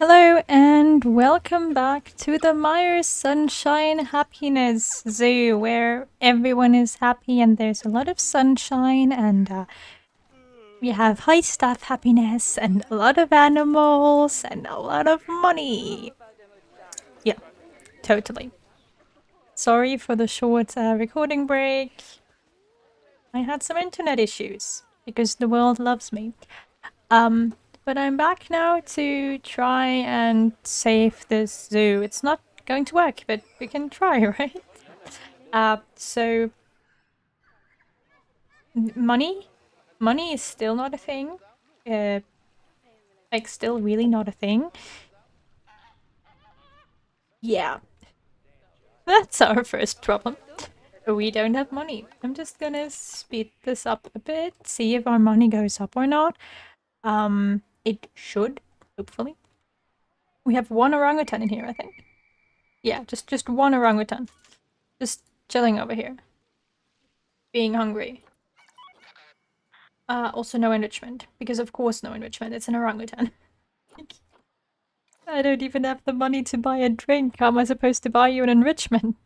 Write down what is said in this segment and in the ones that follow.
Hello and welcome back to the Myers Sunshine Happiness Zoo, where everyone is happy and there's a lot of sunshine and we have high staff happiness and a lot of animals and a lot of money. Yeah, totally. Sorry for the short recording break. I had some internet issues because the world loves me. But I'm back now to try and save this zoo. It's not going to work, but we can try, right? So money? Money is still not a thing. Like, still really not a thing. Yeah. That's our first problem. We don't have money. I'm just gonna speed this up a bit, see if our money goes up or not. It should, hopefully. We have one orangutan in here, I think. Yeah, just one orangutan. Just chilling over here. Being hungry. Also no enrichment. Because of course no enrichment, it's an orangutan. I don't even have the money to buy a drink. How am I supposed to buy you an enrichment?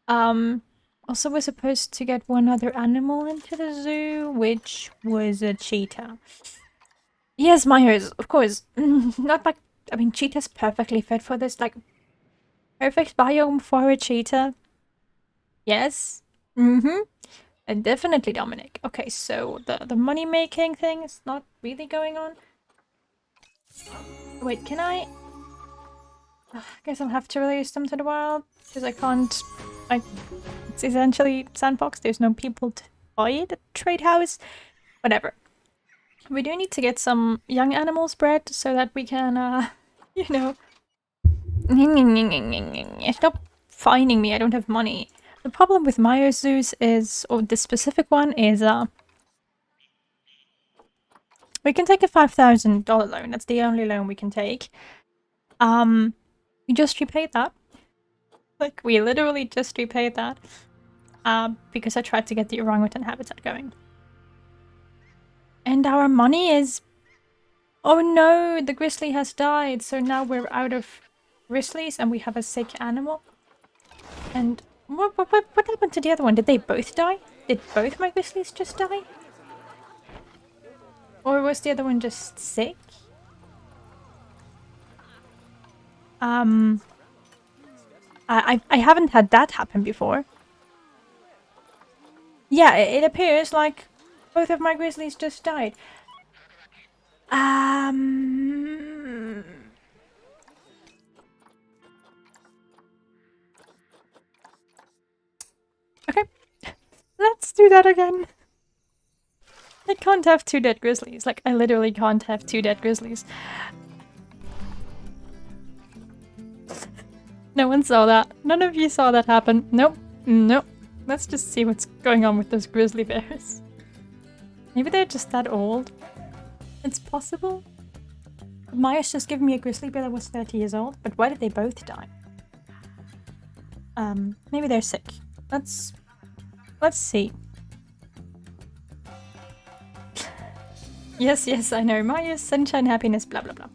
Also we're supposed to get one other animal into the zoo, which was a cheetah. Yes, Myers, of course. Not like, I mean, cheetah's perfectly fit for this, like, perfect biome for a cheetah. Yes. Mm-hmm. And definitely Dominic. Okay, so the money-making thing is not really going on. Wait, can I... I guess I'll have to release them to the wild, because I can't... it's essentially sandbox, there's no people to buy it at trade house. Whatever. We do need to get some young animals bred, so that we can, you know... Stop finding me, I don't have money. The problem with Myers zoos is, or this specific one is, we can take a $5,000 loan. That's the only loan we can take. We just repaid that. Like, we literally just repaid that. Because I tried to get the orangutan habitat going. And our money is... Oh no, the grizzly has died, so now we're out of grizzlies and we have a sick animal. And what happened to the other one? Did they both die? Did both my grizzlies just die? Or was the other one just sick? I haven't had that happen before. Yeah, it appears like both of my grizzlies just died. Okay. Let's do that again. I can't have two dead grizzlies. Like, I literally can't have two dead grizzlies. No one saw that. None of you saw that happen. Nope. Nope. Let's just see what's going on with those grizzly bears. Maybe they're just that old. It's possible. Maya's just given me a grizzly bear that was 30 years old, but why did they both die? Maybe they're sick. Let's see. Yes, I know. Maya's sunshine, happiness, blah blah blah.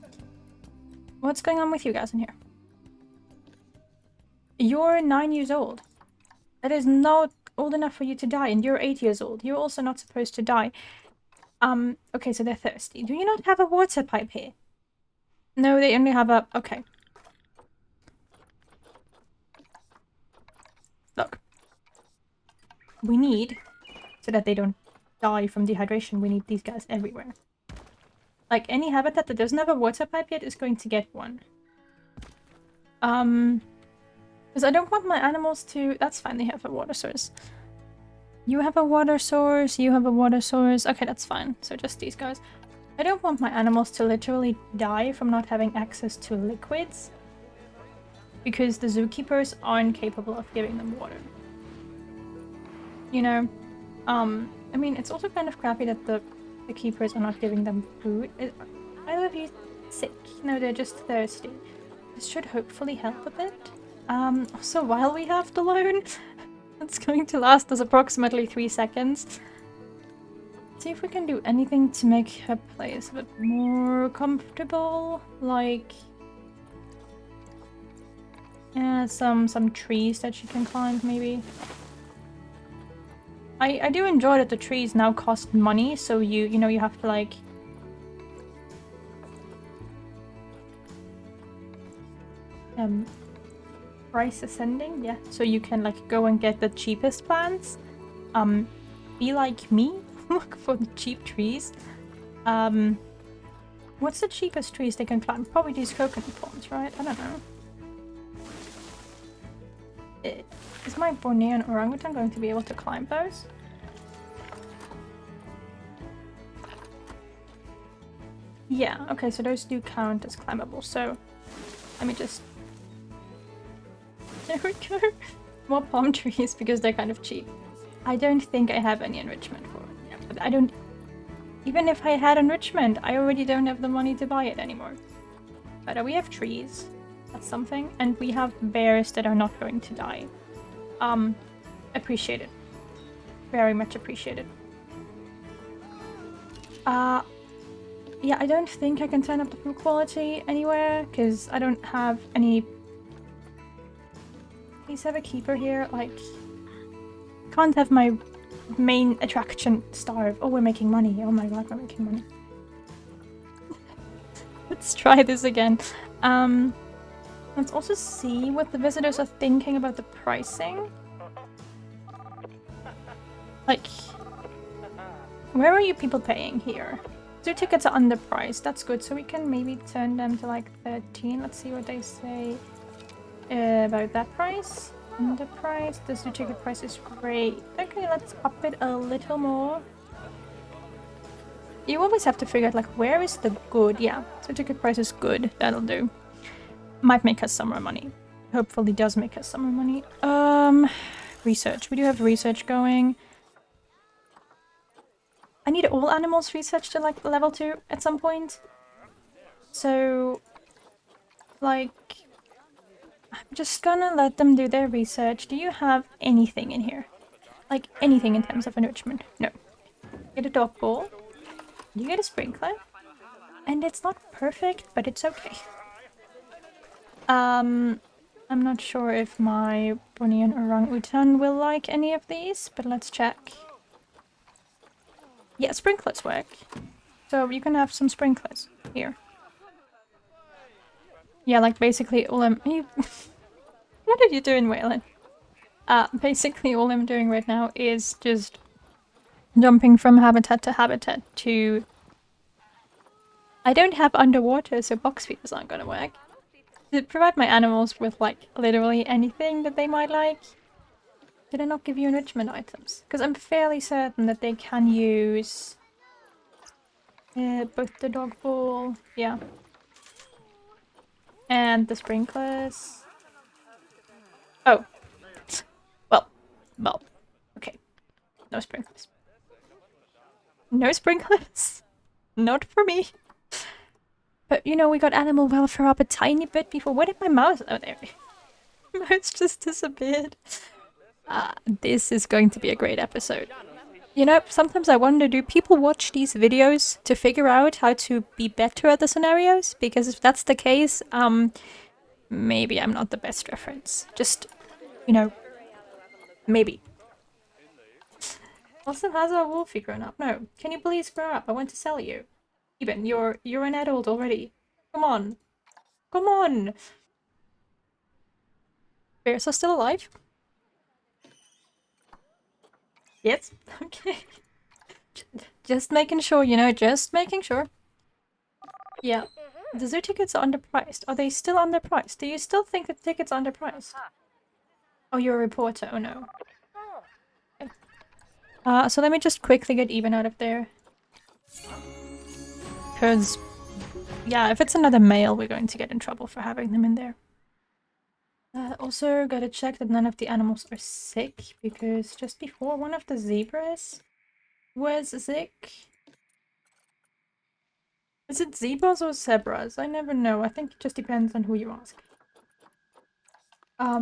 What's going on with you guys in here? You're 9 years old. That is not old enough for you to die, and you're 8 years old. You're also not supposed to die. Okay, so they're thirsty. Do you not have a water pipe here? No, they only have a... Okay. Look. We need, so that they don't die from dehydration, we need these guys everywhere. Like, any habitat that doesn't have a water pipe yet is going to get one. Because I don't want my animals to... That's fine, they have a water source. You have a water source, you have a water source. Okay, that's fine. So just these guys. I don't want my animals to literally die from not having access to liquids. Because the zookeepers aren't capable of giving them water. You know? I mean, it's also kind of crappy that the keepers are not giving them food. Are either of you sick? No, they're just thirsty. This should hopefully help a bit. Also, while we have the loan, it's going to last us approximately 3 seconds. See if we can do anything to make her place a bit more comfortable. Like, Some trees that she can climb, maybe. I do enjoy that the trees now cost money, so you know you have to like price ascending, yeah. So you can like go and get the cheapest plants. Be like me, look for the cheap trees. What's the cheapest trees they can climb? Probably these coconut palms, right? I don't know. Is my Bornean orangutan going to be able to climb those? Yeah, okay, so those do count as climbable, so let me just... There we go! More palm trees because they're kind of cheap. I don't think I have any enrichment for it. Yeah, but I don't... Even if I had enrichment, I already don't have the money to buy it anymore. But we have trees. That's something. And we have bears that are not going to die. Appreciated. Very much appreciated. Yeah, I don't think I can turn up the food quality anywhere, because I don't have any... Please have a keeper here, like... Can't have my main attraction starve. Oh, we're making money. Oh my god, we're making money. Let's try this again. Let's also see what the visitors are thinking about the pricing. Like... Where are you people paying here? Zoo tickets are underpriced. That's good. So we can maybe turn them to like 13. Let's see what they say about that price. Underpriced. The zoo ticket price is great. Okay, let's up it a little more. You always have to figure out like where is the good. Yeah, zoo ticket price is good. That'll do. Might make us some more money. Hopefully does make us some more money. Research. We do have research going. I need all animals researched to like level 2 at some point. So, like, I'm just gonna let them do their research. Do you have anything in here? Like, anything in terms of enrichment? No. Get a dog bowl. You get a sprinkler. And it's not perfect, but it's okay. I'm not sure if my Bornean orangutan will like any of these, but let's check. Yeah, sprinklers work. So you can have some sprinklers here. Yeah, like basically all I'm... What are you doing, Waylon? Basically all I'm doing right now is just jumping from habitat to habitat to... I don't have underwater, so box feeders aren't gonna work. To provide my animals with like literally anything that they might like. Did I not give you enrichment items? Because I'm fairly certain that they can use... both the dog bowl, yeah. And the sprinklers. Oh. Well. Okay. No sprinklers. No sprinklers. Not for me. But, you know, we got animal welfare up a tiny bit before. Where did my mouse... Oh, there. Mouse just disappeared. This is going to be a great episode. You know, sometimes I wonder, do people watch these videos to figure out how to be better at the scenarios? Because if that's the case, maybe I'm not the best reference. Just, you know, maybe. Also, has our wolfie grown up? No. Can you please grow up? I want to sell you. Eben, you're an adult already. Come on. Come on! Bears are still alive? Yes? Okay. Just making sure, you know, just making sure. Yeah. The zoo tickets are underpriced. Are they still underpriced? Do you still think the tickets are underpriced? Oh, you're a reporter. Oh no. Okay. So let me just quickly get Eben out of there. Because, yeah, if it's another male, we're going to get in trouble for having them in there. Also, gotta check that none of the animals are sick, because just before one of the zebras was sick. Is it zebras or zebras? I never know. I think it just depends on who you ask. Or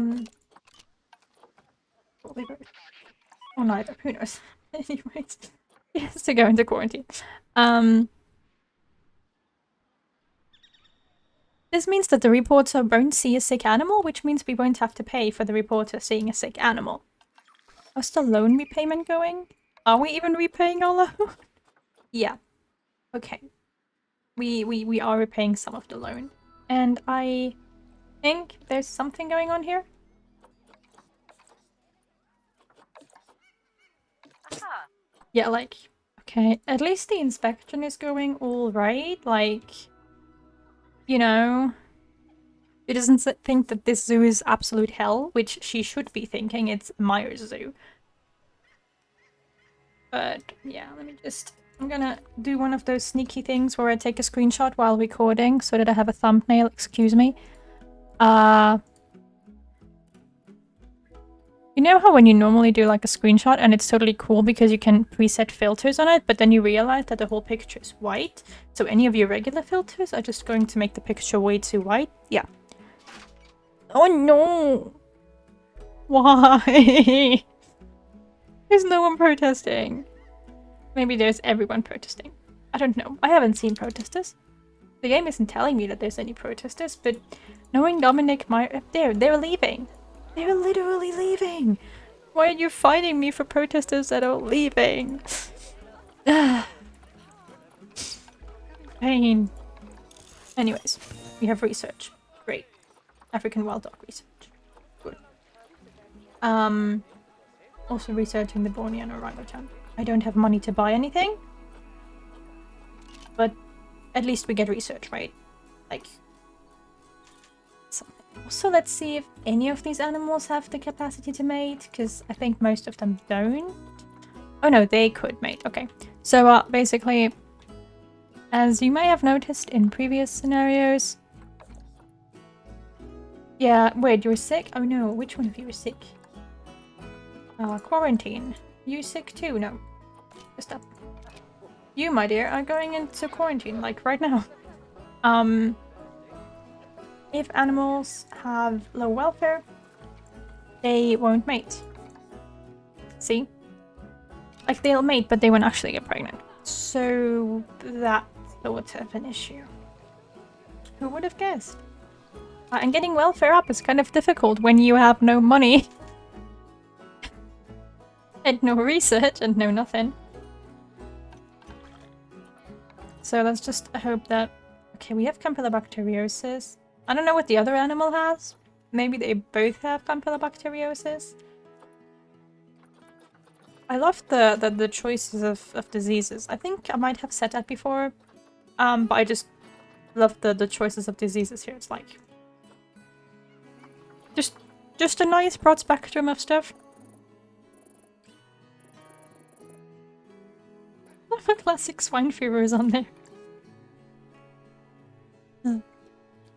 neither. Who knows? Anyways, he has to go into quarantine. This means that the reporter won't see a sick animal, which means we won't have to pay for the reporter seeing a sick animal. How's the loan repayment going? Are we even repaying our loan? Yeah. Okay. We are repaying some of the loan. And I think there's something going on here. Yeah, like, okay, at least the inspection is going all right. Like, you know, she doesn't think that this zoo is absolute hell, which she should be thinking. It's Myers Zoo. But yeah, let me just... I'm gonna do one of those sneaky things where I take a screenshot while recording so that I have a thumbnail, excuse me. You know how when you normally do like a screenshot and it's totally cool because you can preset filters on it, but then you realize that the whole picture is white? So any of your regular filters are just going to make the picture way too white? Yeah. Oh no! Why? There's no one protesting. Maybe there's everyone protesting. I don't know. I haven't seen protesters. The game isn't telling me that there's any protesters, but knowing Dominic Meyer... They're leaving. They're literally leaving. Why are you fighting me for protesters that are leaving? Pain. Anyways, we have research. Great. African wild dog research. Good. Also researching the Bornean orangutan. I don't have money to buy anything. But at least we get research, right? Like... something. Also, let's see if any of these animals have the capacity to mate, because I think most of them don't. Oh no, they could mate. Okay. So, basically, as you may have noticed in previous scenarios... Yeah, wait, you're sick? Oh no, which one of you is sick? Quarantine. You sick too? No. Just up. You, my dear, are going into quarantine, like, right now. If animals have low welfare, they won't mate. See? Like, they'll mate, but they won't actually get pregnant. So, that's sort of an issue. Who would have guessed? And getting welfare up is kind of difficult when you have no money. And no research, and no nothing. So let's just hope that... Okay, we have Campylobacteriosis. I don't know what the other animal has. Maybe they both have Campylobacteriosis. I love the choices of diseases. I think I might have said that before. But I just love the choices of diseases here. It's like... Just a nice broad spectrum of stuff. Classic swine fever is on there.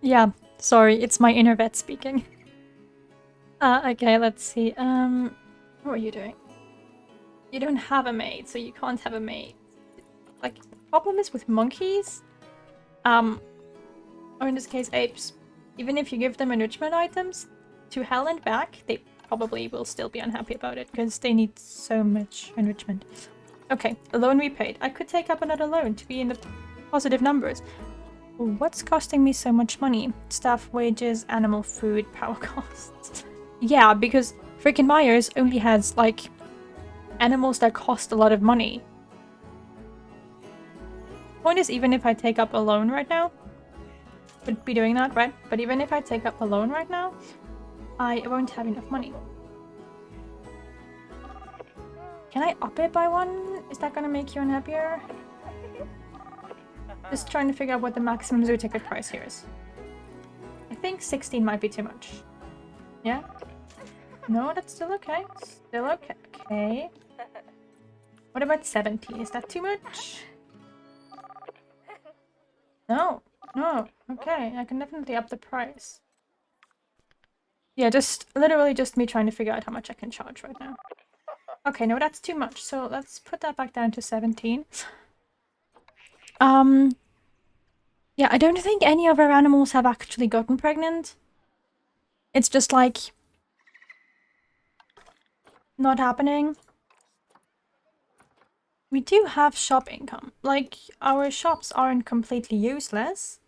Yeah, sorry, it's my inner vet speaking. Okay, let's see. What are you doing? You don't have a mate, so you can't have a mate. Like, the problem is with monkeys, or in this case apes, even if you give them enrichment items to hell and back, they probably will still be unhappy about it, because they need so much enrichment. Okay, a loan repaid. I could take up another loan to be in the positive numbers. What's costing me so much money? Staff wages, animal food, power costs. Yeah, because freaking Myers only has, like, animals that cost a lot of money. Point is, even if I take up a loan right now, would be doing that, right? But even if I take up a loan right now, I won't have enough money. Can I up it by one? Is that gonna make you unhappier? Just trying to figure out what the maximum zoo ticket price here is. I think 16 might be too much. Yeah? No, that's still okay. Still okay. Okay. What about 17? Is that too much? No. No. Okay, I can definitely up the price. Yeah, just literally just me trying to figure out how much I can charge right now. Okay, no, that's too much. So let's put that back down to 17. Yeah, I don't think any of our animals have actually gotten pregnant. It's just like... not happening. We do have shop income. Like, our shops aren't completely useless.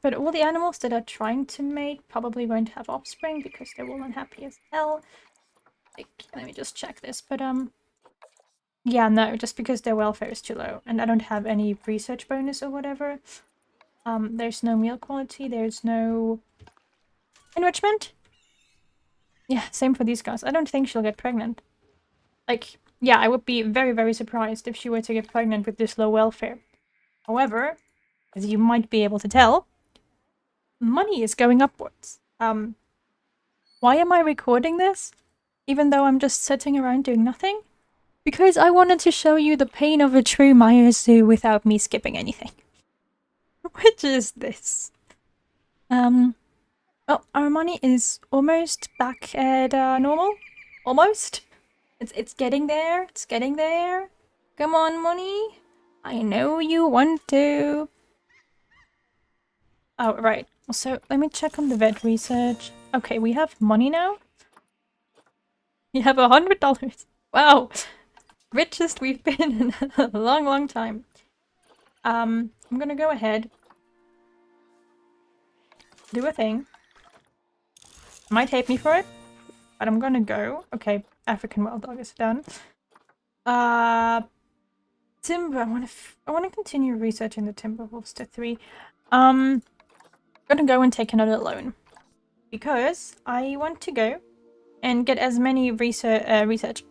But all the animals that are trying to mate probably won't have offspring because they're all unhappy as hell. Like, let me just check this, but yeah, no, just because their welfare is too low, and I don't have any research bonus or whatever. There's no meal quality, there's no enrichment. Yeah, same for these guys. I don't think she'll get pregnant. Like, yeah, I would be very, very surprised if she were to get pregnant with this low welfare. However, as you might be able to tell, money is going upwards. Why am I recording this? Even though I'm just sitting around doing nothing? Because I wanted to show you the pain of a true Myers Zoo without me skipping anything. Which is this. Well, our money is almost back at normal. Almost. It's getting there. It's getting there. Come on, money. I know you want to. Oh, right. So, let me check on the vet research. Okay, we have money now. We have $100. Wow. Richest we've been in a long, long time. I'm gonna go ahead. Do a thing. Might hate me for it, but I'm gonna go. Okay, African wild dog is done. Timber. I wanna continue researching the timber wolves to 3. I'm gonna go and take another loan because I want to go and get as many research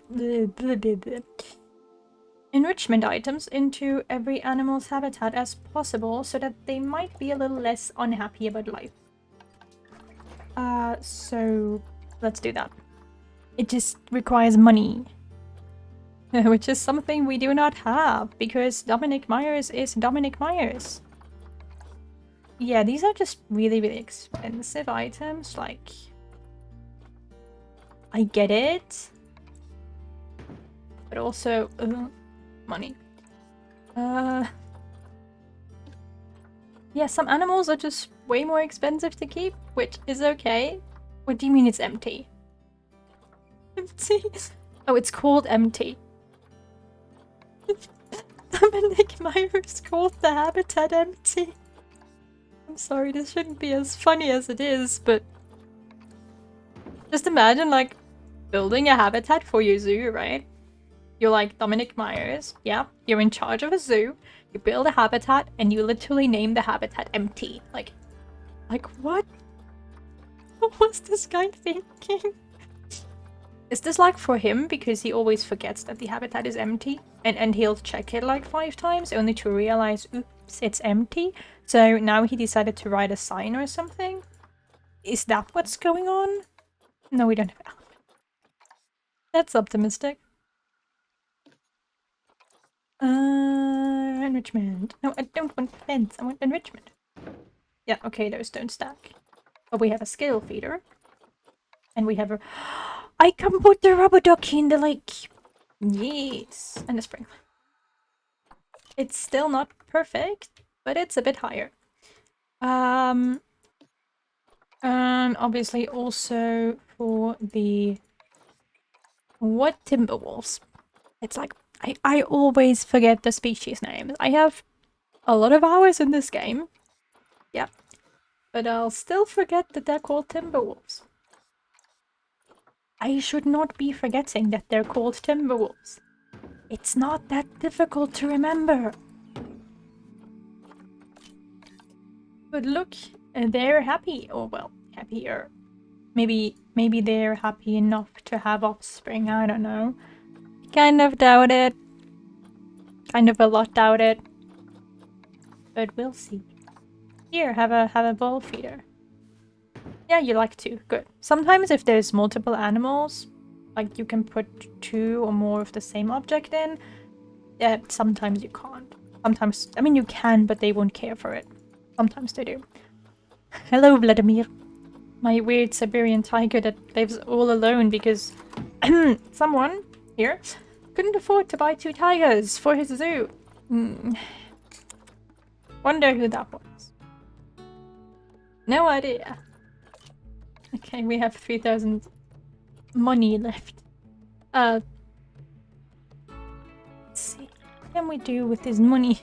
enrichment items into every animal's habitat as possible so that they might be a little less unhappy about life. So let's do that. It just requires money. Which is something we do not have, because Dominic Myers is Dominic Myers. Yeah, these are just really, really expensive items, like... I get it. But also... money. Yeah, some animals are just way more expensive to keep, which is okay. What do you mean it's empty? Empty? Oh, it's called empty. Dominic Myers called the habitat empty. I'm sorry, this shouldn't be as funny as it is, but... Just imagine, like, building a habitat for your zoo, right? You're like Dominic Myers, yeah? You're in charge of a zoo, you build a habitat, and you literally name the habitat empty. Like what? What was this guy thinking? Is this like for him because he always forgets that the habitat is empty? And he'll check it like 5 times only to realize, oops, it's empty? So now he decided to write a sign or something? Is that what's going on? No, we don't have elephant. That's optimistic. Enrichment. No, I don't want fence, I want enrichment. Yeah, okay, those don't stack. But we have a scale feeder. And we have a... I can put the rubber ducky in the lake! Yes! And a sprinkler. It's still not perfect, but it's a bit higher. And obviously also for the... What timber wolves? It's like... I always forget the species names. I have a lot of hours in this game. Yeah. But I'll still forget that they're called timber wolves. I should not be forgetting that they're called timber wolves. It's not that difficult to remember. But look, they're happy. Or well, happier. Maybe they're happy enough to have offspring, I don't know. Kind of doubt it. Kind of a lot doubt it. But we'll see. Here, have a ball feeder. Yeah, you like to. Good. Sometimes if there's multiple animals, like you can put 2 or more of the same object in, sometimes you can't. Sometimes, I mean you can, but they won't care for it. Sometimes they do. Hello, Vladimir. My weird Siberian tiger that lives all alone because someone here couldn't afford to buy 2 tigers for his zoo. Wonder who that was. No idea. Okay, we have 3,000 money left. Let's see. What can we do with this money?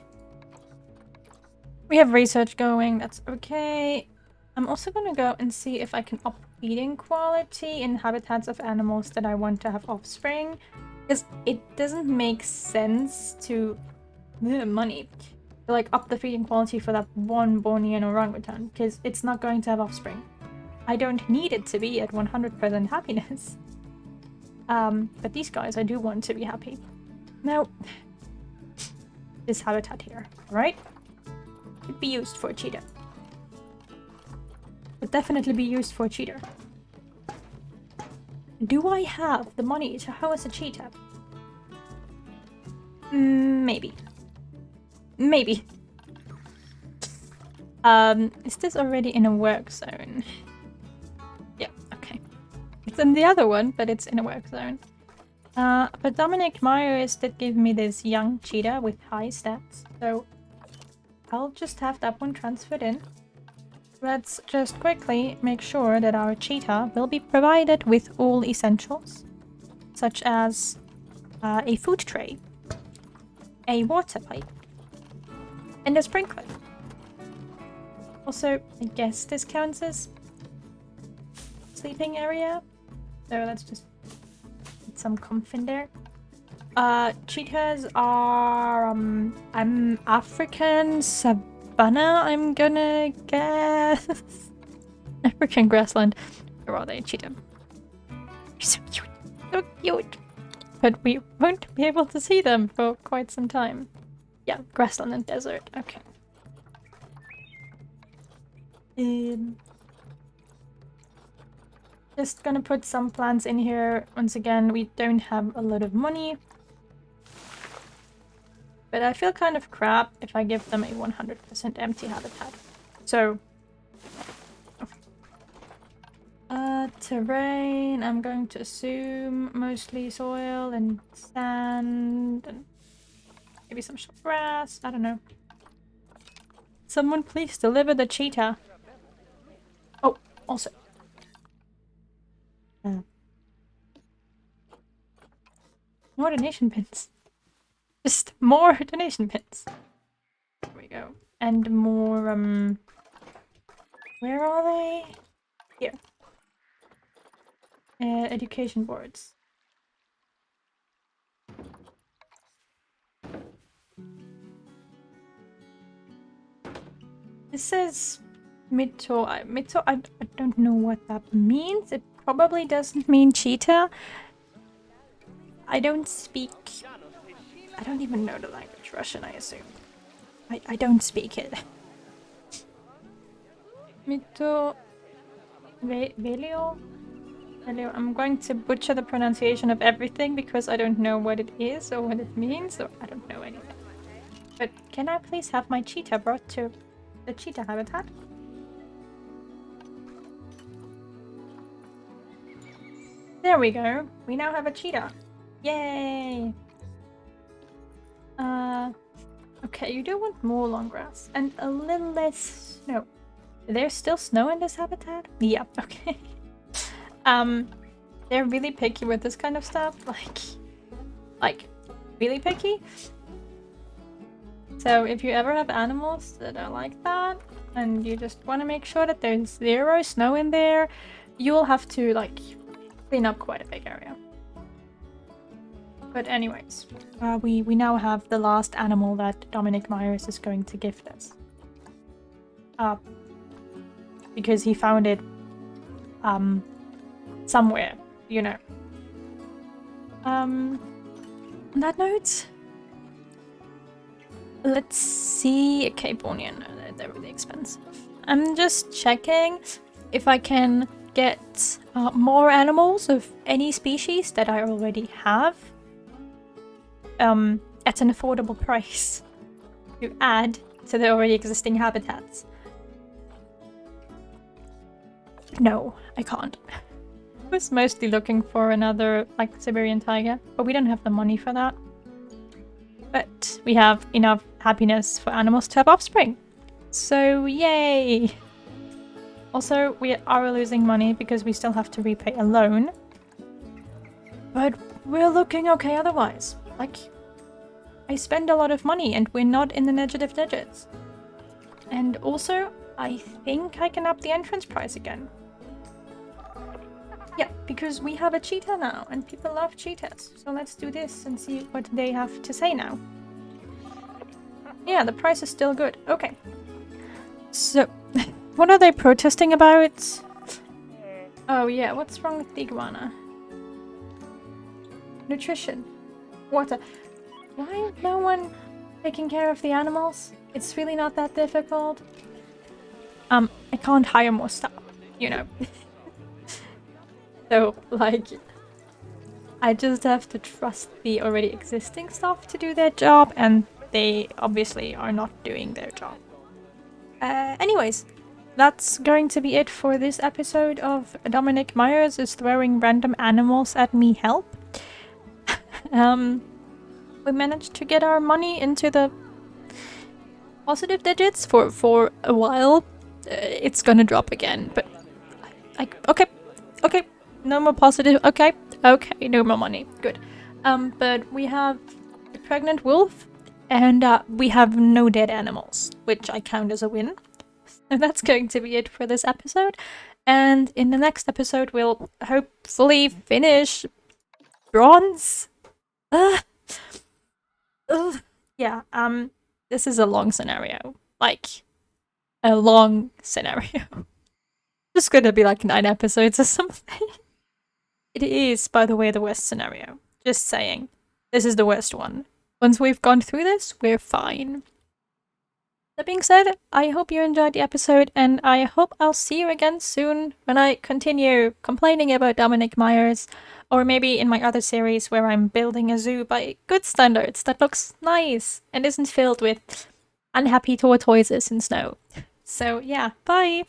We have research going, that's okay. I'm also gonna go and see if I can up feeding quality in habitats of animals that I want to have offspring. Because it doesn't make sense to money to like up the feeding quality for that one Bornean orangutan, because it's not going to have offspring. I don't need it to be at 100% happiness. But these guys I do want to be happy. Now, this habitat here, right? Could be used for a cheetah. Would definitely be used for a cheetah. Do I have the money to house a cheetah? Maybe. Maybe. Is this already in a work zone? Yeah, okay. It's in the other one, but it's in a work zone. But Dominic Myers did give me this young cheetah with high stats, so I'll just have that one transferred in. Let's just quickly make sure that our cheetah will be provided with all essentials, such as a food tray, a water pipe, and a sprinkler. Also, I guess this counts as sleeping area, so let's just put some comf in there. Cheetahs are I'm African Savannah, I'm gonna guess. African grassland. Where are they? Cheetah. You're so cute. So cute. But we won't be able to see them for quite some time. Yeah, grassland and desert. Okay. Just gonna put some plants in here. Once again, we don't have a lot of money. But I feel kind of crap if I give them a 100% empty habitat. So, terrain, I'm going to assume mostly soil and sand and maybe some short grass, I don't know. Someone please deliver the cheetah. Oh, also. More donation pins. Just more donation pins. There we go. And more, where are they? Here. Education boards. This says Mito. I don't know what that means. It probably doesn't mean cheetah. I don't even know the language. Russian, I assume. I don't speak it. Mito... Velio? I'm going to butcher the pronunciation of everything because I don't know what it is or what it means, or I don't know anything. But can I please have my cheetah brought to the cheetah habitat? There we go. We now have a cheetah. Yay! Okay, you do want more long grass and a little less snow. There's still snow in this habitat? Yeah, okay. They're really picky with this kind of stuff. Like, really picky. So if you ever have animals that are like that, and you just want to make sure that there's 0 snow in there, you'll have to, like, clean up quite a big area. But anyways, we now have the last animal that Dominic Myers is going to gift us. Because he found it, somewhere, you know. On that note, let's see. Okay, Bornean, they're really expensive. I'm just checking if I can get more animals of any species that I already have at an affordable price to add to the already existing habitats. No, I can't. I was mostly looking for another, like, Siberian tiger, but we don't have the money for that. But we have enough happiness for animals to have offspring. So, yay! Also, we are losing money because we still have to repay a loan. But we're looking okay otherwise. Like, I spend a lot of money and we're not in the negative digits. And also, I think I can up the entrance price again. Yeah, because we have a cheetah now, and people love cheetahs. So let's do this and see what they have to say now. Yeah, the price is still good. Okay. So, what are they protesting about? Oh yeah, what's wrong with the iguana? Nutrition. Water. Why is no one taking care of the animals? It's really not that difficult. I can't hire more staff, you know. So, like, I just have to trust the already existing staff to do their job, and they obviously are not doing their job. Anyways, that's going to be it for this episode of Dominic Myers is throwing random animals at me help. We managed to get our money into the positive digits for a while. It's gonna drop again, but okay, no more positive. Okay, no more money. Good. But we have a pregnant wolf, and we have no dead animals, which I count as a win. And that's going to be it for this episode. And in the next episode, we'll hopefully finish bronze. Yeah. This is a long scenario. Like, a long scenario. Just gonna be like 9 episodes or something. It is, by the way, the worst scenario. Just saying. This is the worst one. Once we've gone through this, we're fine. That being said, I hope you enjoyed the episode, and I hope I'll see you again soon when I continue complaining about Dominic Myers, or maybe in my other series where I'm building a zoo by good standards that looks nice and isn't filled with unhappy tortoises in snow. So yeah, bye!